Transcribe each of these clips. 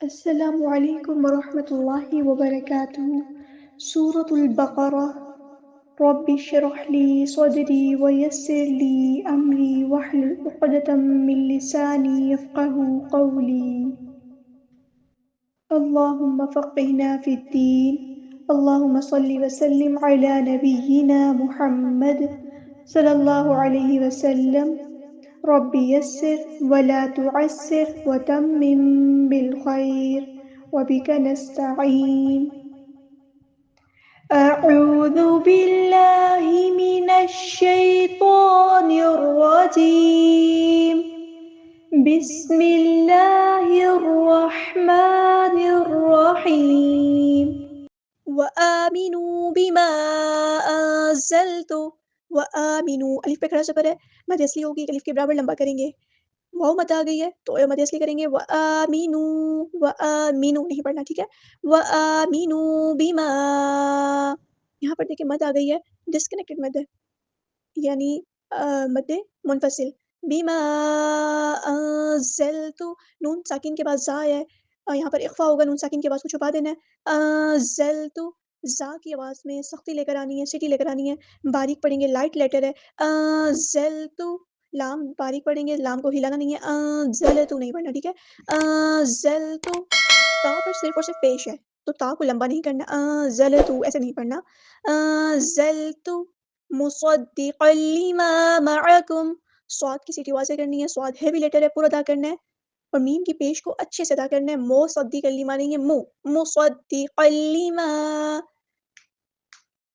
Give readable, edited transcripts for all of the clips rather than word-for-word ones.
السلام علیکم ورحمۃ اللہ وبرکاتہ۔ سورۃ البقرہ۔ رب اشرح لی صدری ویسر لی امری واحلل عقدۃ من لسانی یفقہوا قولی۔ اللہم فقہنا فی الدین۔ اللہم صل وسلم علی نبینا محمد صلی اللہ علیہ وسلم۔ رب یسر ولا تعسر وتمم بالخیر وبک نستعین۔ اعوذ باللہ من الشیطان الرجیم۔ بسم اللہ الرحمن الرحیم۔ وآمنوا بما انزلت۔ وآمنوا، الف پہ کھڑا زبر ہے، مد اصلی ہوگی، الف کے برابر لمبا کریں گے۔ واو مد آ گئی ہے تو مد اصلی کریں گے وآمنوا، وآمنوا نہیں پڑھنا، ٹھیک ہے۔ وآمنوا بما، یہاں پر دیکھیں مد آ گئی ہے، ڈسکنیکٹڈ مد ہے، یعنی مد منفصل۔ بما انزلت، نون ساکن کے بعد زا ہے، یہاں پر اخفا ہوگا، نون ساکن کے بعد کو چھپا دینا ہے۔ انزلت، زا کی آواز میں سختی لے کر آنی ہے، سٹی لے کر آنی ہے، باریک پڑھیں گے، لائٹ لیٹر ہے۔ انزلت، لام باریک پڑھیں گے، لام کو ہلانا نہیں ہے، انزلت نہیں پڑھنا، ٹھیک ہے۔ انزلت، تا پر صرف اور صرف پیش ہے تو تا کو لمبا نہیں کرنا، انزلت ایسے نہیں پڑھنا۔ انزلت مصدقا لما معکم، صاد کی سیٹی واضح کرنی ہے، صاد ہیوی لیٹر ہے، پورا ادا کرنا ہے، اور میم کی پیش کو اچھے سے ادا کرنا ہے، مصدقا لما نہیں ہے، مصدقا لما۔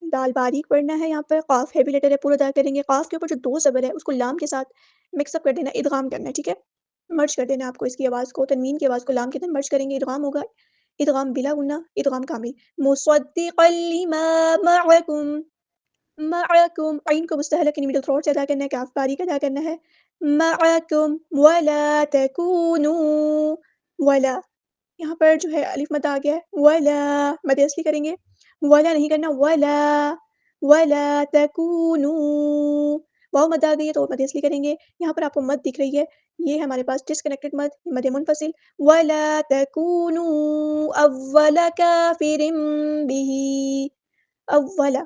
دال باریک پڑھنا ہے، یہاں پر قاف ہیوی لیٹر ہے، پورا ادا کریں گے، قاف کے اوپر جو دو زبر ہے اس کو لام کے ساتھ مکس اپ کر دینا، ادغام کرنا ہے، ٹھیک ہے، مرج کر دینا آپ کو اس کی آواز کو، تنوین کی آواز کو لام کے اندر مرج کریں گے، ادغام ہوگا، ادغام بلا گنہ، ادغام کامل۔ مصدقا لما معکم، معکم، عین کو مستحلق یعنی مڈل تھروٹ سے ادا کرنا ہے، کاف باریک ادا کرنا ہے، معکم ولا تکونوا، ولا، یہاں پر جو ہے الف مد آ گیا ہے، ولا مد اصلی کریں گے، ولا نہیں کرنا، ولا تکونوا، واو مد آ گئی ہے تو مد اصلی کریں گے، یہاں پر آپ کو مد دکھ رہی ہے، یہ ہے ہمارے پاس ڈسکنیکٹڈ مد، مد منفصل۔ ولا تکونوا اول کافر به، اولا،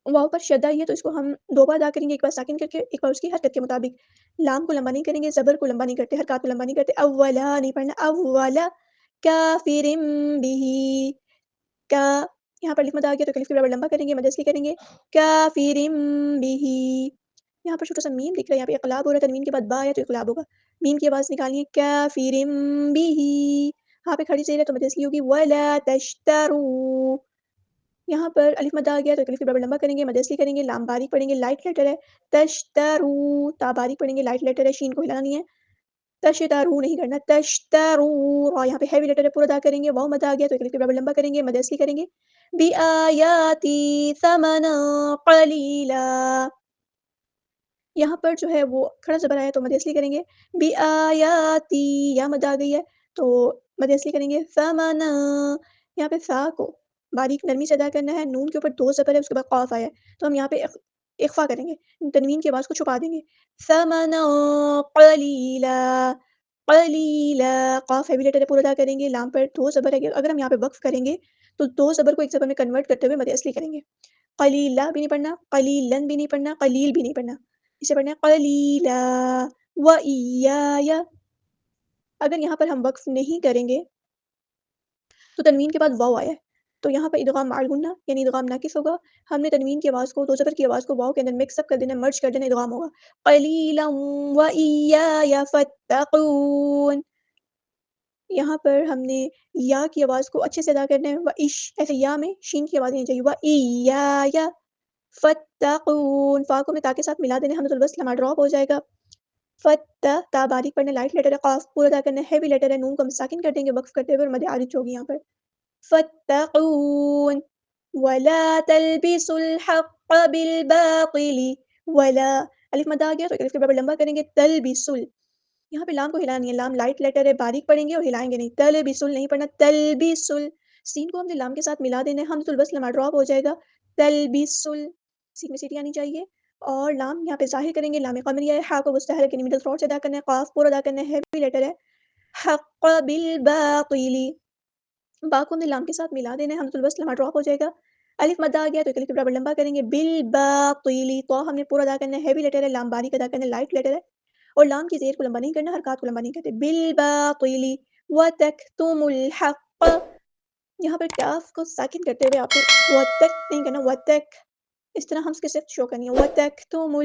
واو پر شدہ ہی ہے تو اس کو ہم دو بار ادا کریں گے، ایک بار ساکن کر کے، ایک بار اس کی حرکت کے مطابق، لام کو لمبا نہیں کریں گے، زبر کو لمبا نہیں کرتے، حرکات کو لمبا نہیں کرتے، اولا نہیں پڑھنا، اولا کافر به، کا، یہاں پر الف مد آ گیا تو الف کے برابر لمبا کریں گے، مد اصلی کریں گے، کافر به، یہاں پر چھوٹا سا میم دکھ رہا ہے، یہاں پہ اقلاب ہو رہا ہے، تنوین کے بعد با ہے تو اقلاب ہوگا، میم کی آواز نکالنی ہے، کافر به، یہاں پہ کھڑی زیر ہے تو مد اصلی ہوگی، ولا تشتروا، یہاں پر الف مد آ گیا تو الف کے برابر لمبا کریں گے، مد اصلی کریں گے، لام باریک پڑھیں گے، لائٹ لیٹر ہے، تشتروا، تا باریک پڑھیں گے، لائٹ لیٹر ہے، شین کو ہلانا نہیں ہے، تشتروا نہیں کرنا، تشتروا، اور یہاں پہ ہیوی لیٹر ہے، پورا ادا کریں گے، واو مد آ گیا تو الف کے برابر لمبا کریں گے، مد اصلی کریں گے، بآیاتی ثمنا قلیلا، یہاں پر جو ہے وہ کھڑا زبر آیا تو مد اصلی کریں گے، بآیاتی، یا مد آ گئی ہے تو مد اصلی کریں گے، ثمنا، یہاں پہ ثا کو باریک نرمی سے ادا کرنا ہے، نون کے اوپر دو زبر ہے، اس کے بعد قاف آیا ہے تو ہم یہاں پہ اخفا کریں گے، تنوین کی آواز کو چھپا دیں گے، ثمنا قلیلا، قلیلا، قاف ہیوی لیٹر ہے، پورا ادا کریں گے، لام پر دو زبر ہے، اگر ہم یہاں پہ وقف کریں گے تو دو زبر کو ایک زبر میں کنورٹ کرتے ہوئے مد اصلی کریں گے، قلیلا بھی نہیں پڑھنا، قلیلن بھی نہیں پڑھنا، قلیل بھی نہیں پڑھنا، اسے پڑھنا ہے قلیلا، وَإِيَّايَ، اگر یہاں پر ہم وقف نہیں کریں گے تو تنوین کے بعد واو آیا ہے تو یہاں پر ادغام مع الغنہ یعنی ادغام ناقص ہوگا، ہم نے تنوین کی آواز کو، دو زبر کی آواز کو واو کے اندر مکس اپ کر دینا، مرج کر دینا، ادغام ہوگا، قلیلا وَإِيَّايَ فَاتَّقُونَ، یہاں پر ہم نے یا کی آواز کو اچھے سے ادا کرنا ہے، وَإِش، ایسے یا میں شین کی آواز نہیں چاہیے، وَإِيَّايَ فَاتَّقُونَ، فا کو میں تا کے ساتھ ملا دینا، حمزۃ الوصل ہمارا ڈراپ ہو جائے گا، تا باریک پڑھنا، لائٹ لیٹر ہے، قاف پورا ادا کرنا ہے، ہیوی لیٹر ہے، نون کو ہم ساکن کر دیں گے وقف کرتے ہوئے، اور مد عارض ہوگی یہاں پر، فَاتَّقُونَ وَلَا تَلْبِسُوا الْحَقَّ بِالْبَاطِلِ، ولا، الف مد آ گیا تو الف کے برابر لمبا کریں گے، تلبسل، یہاں پہ لام کو ہلانا نہیں ہے، لام لائٹ لیٹر ہے، باریک پڑھیں گے اور ہلائیں گے نہیں، تلبسل نہیں پڑھنا، تلبسل، سین کو ہم نے لام کے ساتھ ملا دینا ہے، حمزۃ الوصل ہمارا ڈراپ ہو جائے گا، تلبسل، سین میں سیٹی آنی چاہیے، اور لام یہاں پہ ظاہر کریں گے، لام قمریہ ہے، ہا کو مستحرک یعنی مڈل تھروٹ سے ادا کرنا ہے، قاف پورا ادا کرنا ہے، ہیوی لیٹر ہے، حق بالباطل، با کو ہم نے لام کے ساتھ ملا دینا ہے، حمزۃ الوصل ہمارا ڈراپ ہو جائے گا۔ الف مد آ گیا تو الف کے برابر لمبا کریں گے، بالباطل، تو ہم نے پورا ادا کرنا ہے، ہیوی لیٹر ہے، لام باریک ادا کرنا ہے، لائٹ لیٹر ہے، اور لام کی زیر کو لمبا نہیں کرنا، حرکات کو لمبا نہیں کرتے، بالباطل وتکتم الحق، یہاں پر کاف کو ساکن کرتے ہوئے آپ نے وتک نہیں کرنا، وتک اس طرح ہم اس کے صرف شو کرنی ہے، وتکتم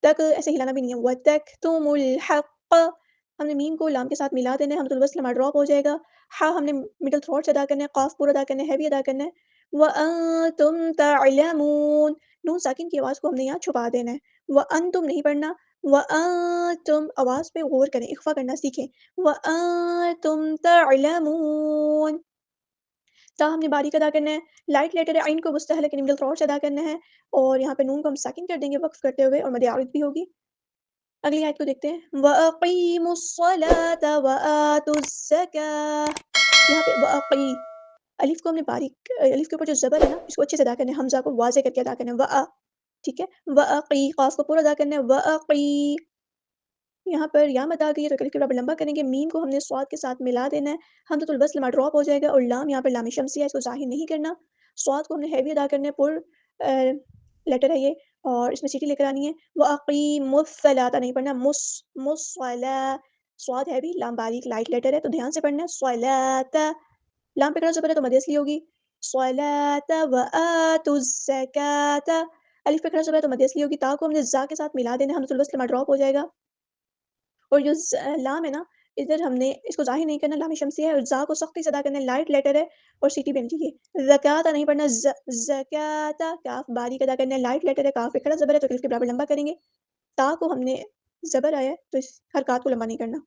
تک ایسے ہلانا بھی نہیں ہے، وتکتم الحق، ہم نے میم کو لام کے ساتھ ملا دینا ہے، حمزۃ الوصل ہمارا ڈراپ ہو جائے گا، ہا ہم نے مڈل تھروٹ سے ادا کرنا ہے، قاف پورا ادا کرنا ہے، ہیوی ادا کرنا ہے، وانتم تعلمون، نون ساکن کی آواز کو ہم نے یہاں چھپا دینا ہے، وانتم نہیں پڑھنا، وانتم آواز پہ غور کریں، اخفا کرنا سیکھیں، وانتم تعلمون، تا ہم نے باریک ادا کرنا ہے، لائٹ لیٹر ہے، عین کو مستحلق یعنی مڈل تھروٹ سے ادا کرنا ہے، اور یہاں پہ نون کو ہم ساکن کر دیں گے وقف کرتے ہوئے، اور مد عارض بھی ہوگی۔ اگلی آیت کو دیکھتے ہیں، وَأَقِیمُوا الصَّلَاةَ وَآتُوا الزَّکَاةَ، یہاں پہ وَأَقِی، الف کو ہم نے باریک، الف کے اوپر جو زبر ہے نا اس کو اچھے سے ادا کرنا ہے، حمزہ کو واضح کر کے ادا کرنا ہے، وَأ، ٹھیک ہے، وَأَقِی، قاف کو پورا ادا کرنا ہے، وَأَقِی، یہاں پر یا مد آ گئی ہے تو الف کے برابر لمبا کریں گے، میم کو ہم نے صاد کے ساتھ ملا دینا ہے، حمزۃ الوصل ہمارا ڈراپ ہو جائے گا، اور لام یہاں پر لام شمسی ہے، اس کو ظاہر نہیں کرنا، صاد کو ہم نے ہیوی ادا کرنا ہے، پر لیٹر ہے یہ، اور اس میں سیٹی لے کر آنی ہے، وَأَقِیمُوا الصَّلَاةَ نہیں پڑھنا، مصلا، صاد ہیوی، لام باریک لائٹ لیٹر ہے تو دھیان سے پڑھنا ہے، صلاۃ، لام پہ کڑا زبر ہے تو مد اصلی ہوگی، صلاۃ وآتوا الزکاۃ، الف پہ کڑا زبر ہے تو مد اصلی ہوگی، تا کو ہم نے زا کے ساتھ ملا دینا، حمزۃ الوصل ہمارا ڈراپ ہو جائے گا، اور جو لام ہے نا ادھر ہم نے اس کو ظاہر نہیں کرنا، لام شمسی ہے، اور زا کو سختی سے ادا کرنا ہے، لائٹ لیٹر ہے، اور سیٹی بن لیجیے، زکات نہیں پڑھنا، زکات، کاف باریک ادا کرنا ہے، لائٹ لیٹر ہے، کاف پہ کھڑا زبر ہے تو الف کے برابر لمبا کریں گے، تا کو ہم نے زبر آیا ہے تو اس حرکات کو لمبا نہیں کرنا،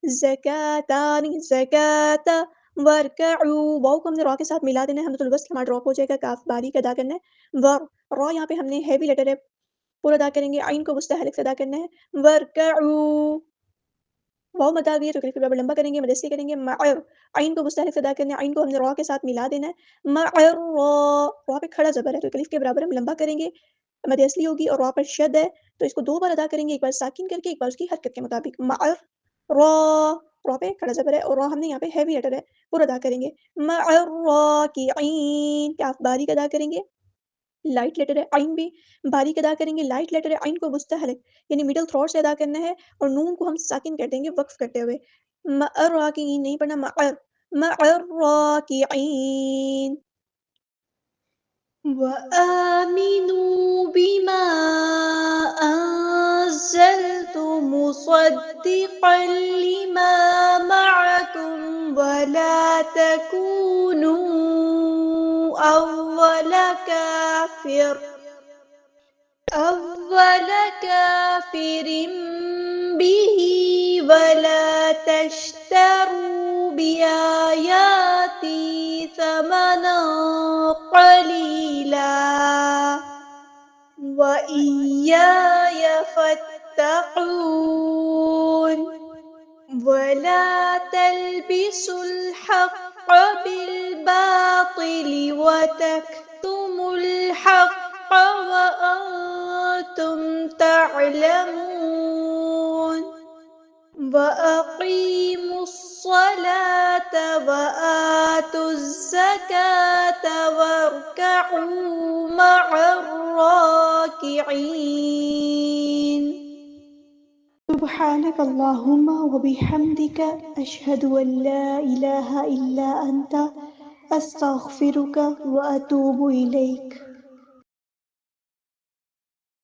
زکاتانی، زکات، ورکعوا، واو کو ہم نے را کے ساتھ ملا دینا ہے، حمزۃ الوصل ہمارا ڈراپ ہو جائے گا، کاف باریک ادا کرنا ہے، را یہاں پہ ہم نے ہیوی لیٹر ہے پورا ادا کریں گے، عین کو مستحلق سے ادا کرنا ہے، ورکعوا، واو مد آ گئی ہے تو الف کے برابر لمبا کریں گے، مدسی کریں گے، معر، عین کو مستحلق سے ادا کرنا ہے، عین کو ہم نے را کے ساتھ ملا دینا ہے، معر، را پہ کھڑا زبر ہے تو الف کے برابر ہم لمبا کریں گے، مد اصلی ہوگی، اور را پر شد ہے تو اس کو دو بار ادا کریں گے، ایک بار ساکن کر کے، ایک بار اس کی حرکت کے مطابق، معر، را، را پہ کھڑا زبر ہے، اور را ہم نے یہاں پہ ہیوی لیٹر ہے پورا ادا کریں گے، معر راکعین، کاف باریک ادا کریں گے، لائٹ لیٹر ہے، عین بھی باریک ادا کریں گے، لائٹ لیٹر ہے، عین کو مستحلق یعنی مڈل تھروٹ سے ادا کرنا ہے، اور نون کو ہم ساکن کر دیں گے وقف کرتے ہوئے، معر راکعین نہیں پڑھنا، معر، معر راکعین، وآمنوا بما أنزلت مصدقا لما معكم ولا تكونوا أول كافر به ولا تشتروا بآياتي ثمنا قليلا وإياي فاتقون ولا تلبسوا الحق بالباطل وتكتموا الحق وأنتم تعلمون وأقيموا الصلاة وآتوا الزكاة واركعوا مع الراكعين سبحانك اللهم وبحمدك أشهد أن لا إله إلا أنت أستغفرك وأتوب إليك